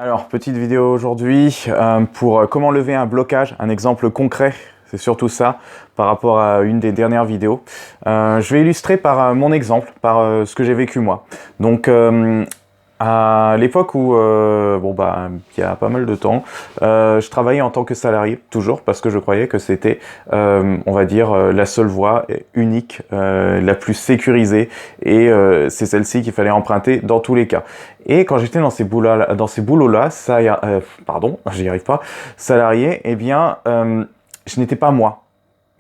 Alors, petite vidéo aujourd'hui pour comment lever un blocage, un exemple concret, c'est surtout ça, par rapport à une des dernières vidéos. Je vais illustrer par mon exemple, par ce que j'ai vécu moi. Donc, à l'époque où, il y a pas mal de temps, je travaillais en tant que salarié, toujours, parce que je croyais que c'était, on va dire, la seule voie unique, la plus sécurisée, et c'est celle-ci qu'il fallait emprunter dans tous les cas. Et quand j'étais dans ces boulots-là, j'y arrive pas, salarié, eh bien, je n'étais pas moi.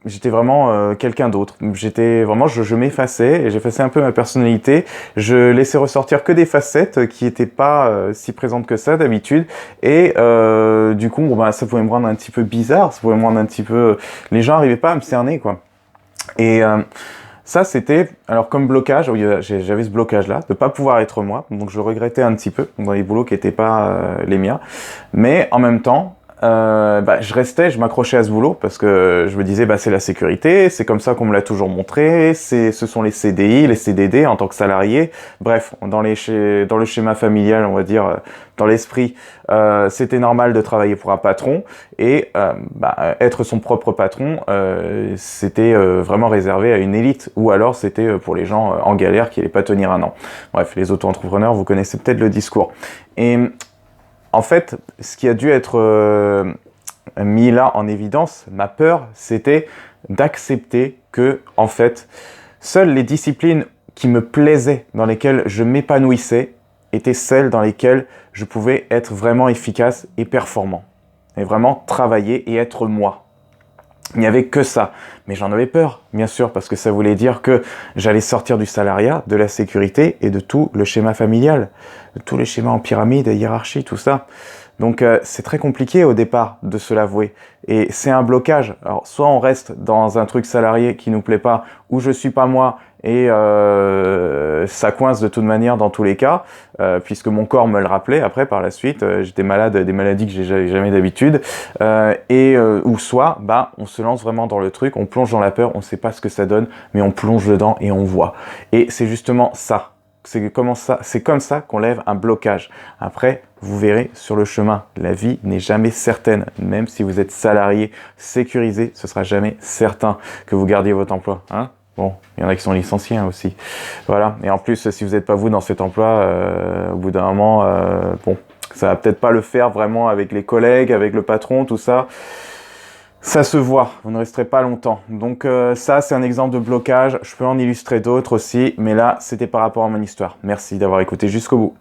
J'étais vraiment quelqu'un d'autre. J'étais vraiment, je m'effaçais et j'effaçais un peu ma personnalité. Je laissais ressortir que des facettes qui n'étaient pas si présentes que ça d'habitude. Et du coup, ça pouvait me rendre un petit peu bizarre. Ça pouvait me rendre un petit peu. Les gens n'arrivaient pas à me cerner, quoi. Et ça, c'était, alors comme blocage, j'avais ce blocage-là, de pas pouvoir être moi. Donc je regrettais un petit peu dans les boulots qui n'étaient pas les miens. Mais en même temps, je m'accrochais à ce boulot parce que je me disais, c'est la sécurité, c'est comme ça qu'on me l'a toujours montré, ce sont les CDI, les CDD en tant que salarié. Bref, dans le schéma familial, on va dire, dans l'esprit, c'était normal de travailler pour un patron et être son propre patron, c'était vraiment réservé à une élite ou alors c'était pour les gens en galère qui n'allaient pas tenir un an. Bref, les auto-entrepreneurs, vous connaissez peut-être le discours. Et en fait, ce qui a dû être mis là en évidence, ma peur, c'était d'accepter que, en fait, seules les disciplines qui me plaisaient, dans lesquelles je m'épanouissais, étaient celles dans lesquelles je pouvais être vraiment efficace et performant. Et vraiment travailler et être moi. Il n'y avait que ça. Mais j'en avais peur, bien sûr, parce que ça voulait dire que j'allais sortir du salariat, de la sécurité et de tout le schéma familial, de tous les schémas en pyramide, hiérarchie, tout ça. Donc c'est très compliqué au départ de se l'avouer. Et c'est un blocage. Alors soit on reste dans un truc salarié qui nous plaît pas, où je suis pas moi, et ça coince de toute manière dans tous les cas, puisque mon corps me le rappelait après par la suite. J'étais malade, des maladies que j'ai jamais d'habitude. Ou soit, on se lance vraiment dans le truc, on plonge dans la peur, on sait pas ce que ça donne, mais on plonge dedans et on voit. Et c'est justement ça. C'est comme ça qu'on lève un blocage. Après, vous verrez sur le chemin, la vie n'est jamais certaine. Même si vous êtes salarié, sécurisé, ce sera jamais certain que vous gardiez votre emploi. Hein? Bon, il y en a qui sont licenciés aussi. Voilà. Et en plus, si vous n'êtes pas vous dans cet emploi, au bout d'un moment, ça va peut-être pas le faire vraiment avec les collègues, avec le patron, tout ça. Ça se voit, vous ne resterez pas longtemps. Donc ça, c'est un exemple de blocage. Je peux en illustrer d'autres aussi, mais là, c'était par rapport à mon histoire. Merci d'avoir écouté jusqu'au bout.